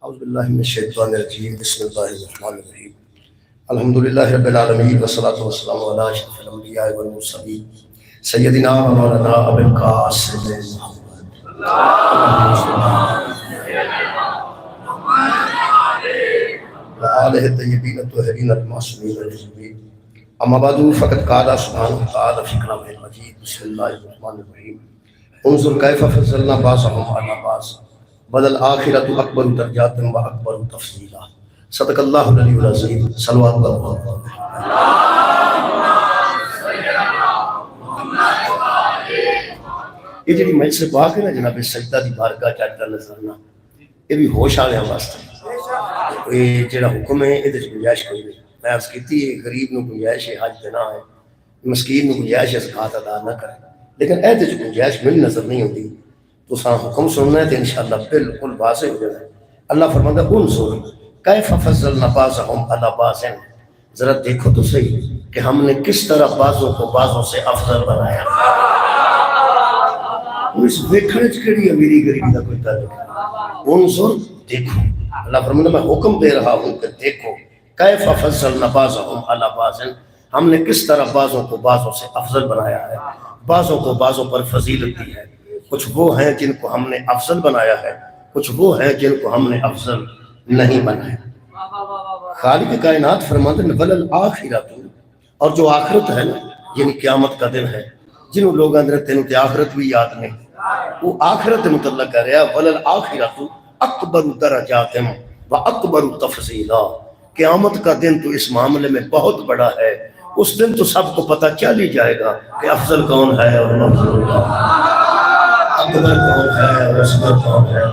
اعوذ باللہ من الشیطان الرجیم بسم اللہ الرحمن الرحیم الحمدللہ رب العالمین والصلاة والسلام علی اشرف الانبیاء والمرسلین سیدنا و مولانا ابی القاسم محمد وآلہ الطیبین الطاہرین المعصومین اجمعین اما بعد فقد قال سبحانہ وتعالی فی کلامہ المجید بسم اللہ الرحمن الرحیم انظر کیف فضلنا بعضهم علی بعض والآخرۃ اکبر درجات و اکبر تفضیلا صدق اللہ العلی العظیم صلوات اللہ یہ جڑی مجلس پاک ہے نا جناب سجدہ دی بارگاہ چاہتا نظرنا یہ بھی ہوش آ گیا واسطے یہ جڑا حکم ہے یہ گنجائش کوئی نہیں میں عرض کیتی ہے غریب نو گنجائش ہے حج دینا ہے مسکین نو گنجائش ہے زکات ادا نہ کرے لیکن اے تے گنجائش مل نظر نہیں ہوتی تو ساں حکم سننا ہے تو انشاءاللہ بالکل واضح ہو جائے اللہ فرماتا ہے انظر کیف فضلنا بعضهم علی بعض ذرا دیکھو تو صحیح کہ ہم نے کس طرح بعضوں کو بعضوں سے افضل بنایا اس دیکھنے چکڑی امیری غریبی کا کوئی تعلق ہے انظر دیکھو اللہ فرماتا میں حکم دے رہا ہوں کہ دیکھو کیف فضلنا بعضهم علی بعض ہم نے کس طرح بعضوں کو بعضوں سے افضل بنایا ہے بعضوں کو بعضوں پر فضیلت دی ہے کچھ وہ ہیں جن کو ہم نے افضل بنایا ہے کچھ وہ ہیں جن کو ہم نے افضل نہیں بنایا خالق کائنات فرماتے ہیں وللآخرۃ اور جو آخرت ہے نا یعنی قیامت کا دن ہے جنہوں لوگ اندر تینوں تے آخرت بھی یاد نہیں وہ آخرت متعلق کر رہا ہے وللآخرۃ اکبر درجات و اکبر تفضیلا قیامت کا دن تو اس معاملے میں بہت بڑا ہے اس دن تو سب کو پتہ چل ہی جائے گا کہ افضل کون ہے اور افضل اکبر کون ہے اور اصغر کون ہے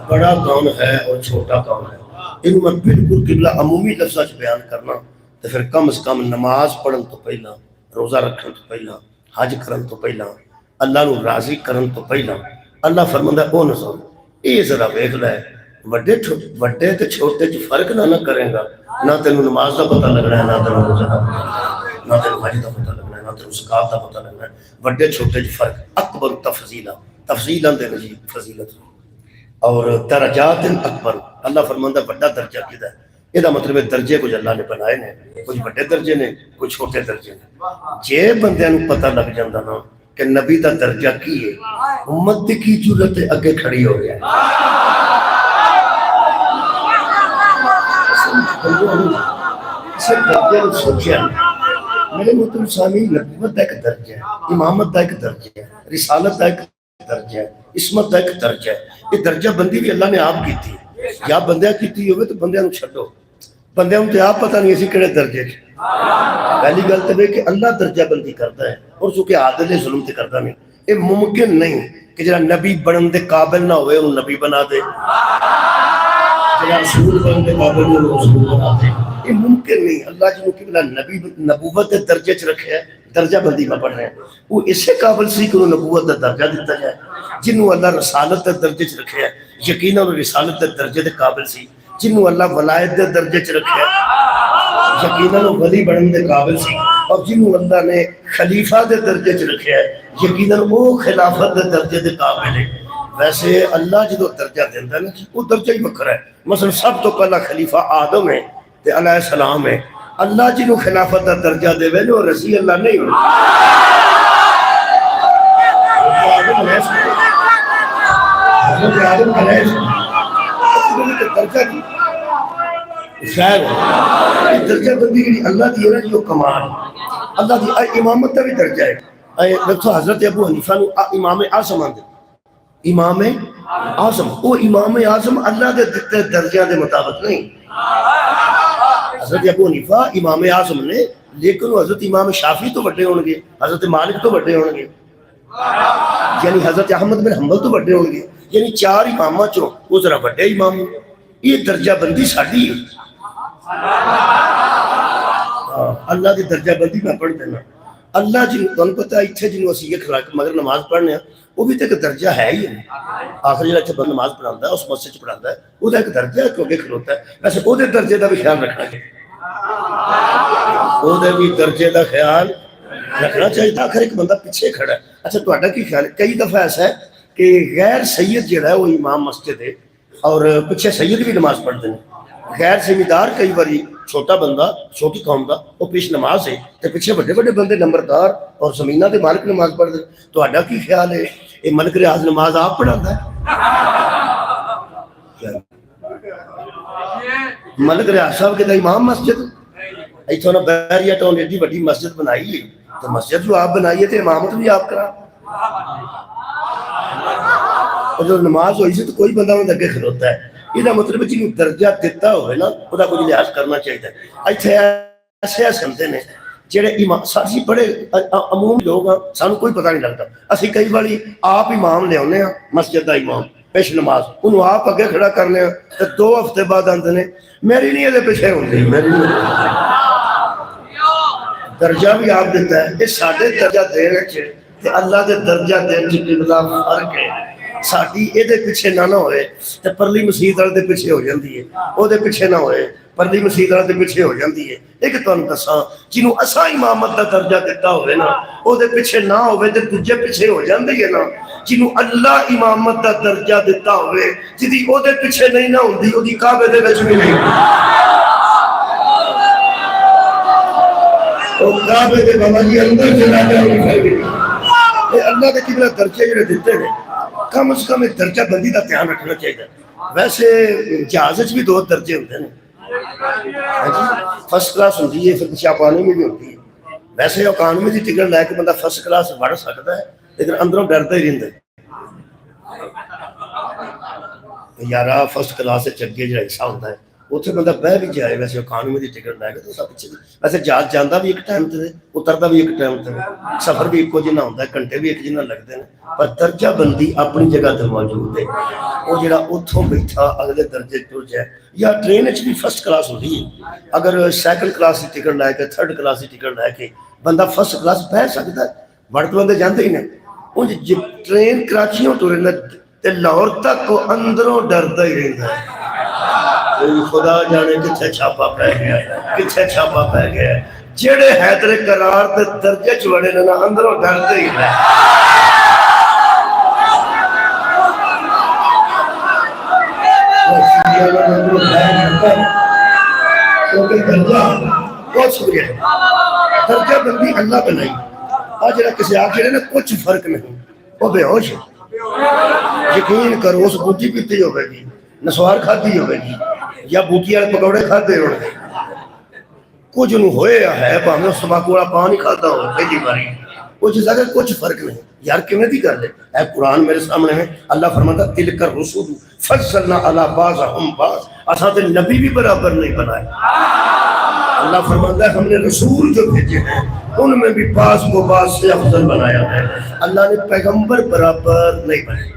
بڑا کون ہے اور چھوٹا کون ہے انہوں میں بالکل قبلہ عمومی لفظہ بیان کرنا تو پھر کم از کم نماز پڑھن تو پہلا روزہ رکھن تو پہلا حج کرن تو پہلا اللہ نو راضی کرن تو پہلا اللہ فرماتا ہے او نظر یہ ذرا دیکھ لے وڈے تے چھوٹے چ فرق نہ کرے گا نہ تینوں نماز کا پتہ لگنا ہے نہ تینوں روزہ کا پتہ لگنا ہے نہ تینوں حج کا پتہ لگنا ہے نہ تینوں زکات کا پتہ لگنا ہے وڈے چھوٹے چ فرق اکبر تفضیلا تفضیلاں دے نجی فضیلت اور درجات اکبر اللہ فرماندا بڑا درجہ کیدا ہے یہ مطلب ہے درجے کچھ اللہ نے بنائے نے کچھ بڑے درجے نے کچھ چھوٹے درجے نے جے بندیاں نوں پتہ لگ جاندا نا کہ نبی دا درجہ کی ہے امت دی کی ضرورت اگے کھڑی ہو گیا سے درجے نوں سوچیا میرے محترم سامعین نبوت کا ایک درجہ ہے امامت کا ایک درجہ ہے رسالت کا ایک درجہ ہے عصمت کا ایک درجہ ہے یہ درجہ بندی بھی اللہ نے آپ کی تھی یا بندیاں کی ہوئے تو بندیاں نوں چھڈو بندیاں نوں تے آپ پتہ نہیں اسی کہڑے درجے چ پہلی گل تے کہ اللہ درجہ بندی کرتا ہے اور چونکہ عادل ظلم تے کرتا نہیں یہ ممکن نہیں کہ جڑا نبی بنن دے قابل نہ ہوئے انہوں نبی بنا دے جڑا رسول بنن دے قابل نہ ہوئے رسول بنا دے یہ ممکن نہیں اللہ جنہوں کہ بلا نبی نبوت دے درجے چ رکھے ہے درجہ بندی میں پڑھ رہے ہیں وہ اسے قابل سی کہ انہوں نبوت دا درجہ دیتا جائے جنہوں اللہ رسالت دے درجے چ رکھے ہے یقینا انہوں رسالت دے درجے دے قابل سی جنہوں اللہ ولایت دے درجے چ رکھے ہے یقینا انہوں ولی بنن دے قابل سی اور جنہوں اللہ نے خلیفہ دے درجے چ رکھے ہے یقینا وہ خلافت دے درجے دے قابل ہے ویسے اللہ جدو درجہ دیتا ہے نا وہ درجہ ہی وکھرا ہے مثلا سب تو پہلا خلیفہ آدم ہے تے علیہ السلام ہے اللہ جنہوں خلافت دا درجہ دے وے وہ رضی اللہ نہیں ہوتا حضرت آدم علیہ السلام درجہ کی شاید درجہ بندی کی اللہ دی ہے نا جو کمال اللہ دی امامت کا بھی درجہ ہے دیکھو حضرت ابو حنیفہ نو امام اعظم آندے امام اعظم وہ امام اعظم اللہ دے دتے درجہ دے مطابق نہیں حضرت ابو حنیفہ امام اعظم نے لیکن وہ حضرت امام شافعی تو بڑے ہون گے حضرت مالک تو بڑے ہون گے یعنی حضرت احمد بن حنبل تو بڑے ہون گے یعنی چار امامہ چوں وہ ذرا بڑے امام یہ درجہ بندی ساڈی ہے اللہ دی درجہ بندی میں پڑھ دینا اللہ جن تمہیں پتہ ہے اتنے جنوں اسی یہ کھلا مگر نماز پڑھنے ہیں وہ بھی تو ایک درجہ ہے ہی آخر جڑا اتنے بند نماز پڑھاتا ہے اس مسجد سے پڑھاتا ہے وہ ایک درجہ ہے کیونکہ کھلوتا ہے ویسے وہ درجے کا بھی خیال رکھنا چاہیے وہ بھی درجے کا خیال رکھنا چاہیے تھا آخر ایک بندہ پیچھے کھڑا ہے اچھا تہاڈا کی خیال ہے کئی دفعہ ایسا ہے کہ غیر سید جڑا ہے وہ امام مسجد ہے اور پیچھے سید بھی نماز پڑھتے ہیں. غیر ذمہ دار کئی باری چھوٹا بندہ چھوٹی قوم کا وہ پیش نماز ہے تو پیچھے بڑے بڑے بندے نمبردار اور زمینہ کے مالک نماز پڑھتے ہیں. تو آڈا کی خیال ہے یہ ملک ریاض نماز آپ پڑھاتا ہے؟ ملک ریاض صاحب کے امام مسجد ایتھوں نہ بیریا ٹاؤن ایڈی بڑی مسجد بنائی ہے تو مسجد جو آپ بنائیے تو امامت بھی آپ کرا. اور جو نماز ہوئی سے تو کوئی بندہ انہیں اگے کھلوتا ہے. یہ مطلب جن درجہ دیتا ہوئے نا وہ کچھ لحاظ کرنا چاہیے. ایتھے ایسے ایسے بندے نے جڑے امام ساری بڑے عموم لوگ ہیں سانو کوئی پتہ نہیں لگتا. اسی کئی باری آپ امام لے آنے ہیں مسجد کا امام پیش نماز انہوں آپ اگے کھڑا کرنے ہیں تو 2 ہفتے بعد آتے ہیں میری نہیں یہ پیچھے ہوتی میری نہیں. درجہ بھی آپ دیتا ہے. یہ ساڑھے درجہ دینے چھے اللہ دے درجہ دینے چھے قبلہ فرق ہے. ساڑھی یہ دے پیچھے نہ ہوئے تو پرلی مسیح والے دے پیچھے ہو جاندی ہے. وہ دے پیچھے نہ ہوئے پرلی مسیح والے دے پیچھے ہو جاندی ہے. ایک تو انہوں دساں جنہوں اساں امامت دا درجہ دیتا ہوئے نا وہ دے پیچھے نہ ہوئے تو تجھے پیچھے ہو جاندی ہے نا. جنہوں اللہ امامت دا درجہ دیتا ہوئے جدی وہ دے پیچھے نہیں نہ ہوندی وہ دی کعبے دے وچ بھی نہیں اور کعبے دے بابا جی اندر چلا گیا. اللہ کے قبلہ درجے جڑے دیتے ہیں کم از کم درجہ بندی کا دھیان رکھنا چاہیے. ویسے جہاز بھی 2 درجے ہوتے ہیں. فرسٹ کلاس ہوتی ہے پھر پچھا پانی میں بھی ہوتی ہے. ویسے اکانومی کی ٹکٹ لے کے بندہ فرسٹ کلاس بڑھ سکتا ہے لیکن اندروں ڈرتا ہی رہتا ہے یارا فرسٹ کلاس سے چگے جو حصہ ہوتا ہے اتنے بندہ بہ بھی جائے. ویسے اکانومی کی ٹکٹ لے کے تو سب پیچھے ویسے جہاز جانا بھی ایک ٹائم تے اترتا بھی ایک ٹائم تے سفر بھی ایک جنا ہوتا ہے گھنٹے بھی ایک جنا لگتے ہیں پر درجہ بندی اپنی جگہ تے موجود ہے. وہ جڑا اتوں بیٹھا اگلے درجے ٹر جائے یا ٹرین بھی فرسٹ کلاس ہوتی ہے. اگر سیکنڈ کلاس کی ٹکٹ لے کے تھرڈ کلاس کی ٹکٹ لے کے بندہ فرسٹ کلاس بہ سکتا ہے. بڑے بندے جانتے ہی نہیں. ٹرین کراچیوں ٹرے تے لاہور تک وہ اندروں ڈرتا ہی رہتا ہے. خدا جانے کتنے چھاپا پہ گیا کتنے چھاپا پہ گیا. جڑے حیدر قرار تے درجے چوڑے نا اندروں ڈرتے ہی رہے. بہت شکریہ. درجہ بندی اللہ بنائی. آج جڑا کسی آپ جڑے نا کچھ فرق نہیں وہ بے ہوش ہے. یقین کرو اس بوٹی پیتی ہوئے گی نسوار کھاتی ہوئے گی یا بوٹی والے پکوڑے کھاتے ہوئے کچھ نو ہوئے ہے پاہمیں اس تمباکو والا پانی کھاتا ہو پہلی باری کچھ جگہ کچھ فرق نہیں. یار کیوں نہیں کر لے اے قرآن میرے سامنے ہے. اللہ فرماتا تلک الرسول فضلنا علی بعضهم بعض. اساں تے نبی بھی برابر نہیں بنائے. اللہ فرماتا ہے ہم نے رسول جو بھیجے ہیں ان میں بھی بعض کو بعض سے افضل بنایا ہے. اللہ نے پیغمبر برابر نہیں بنائے.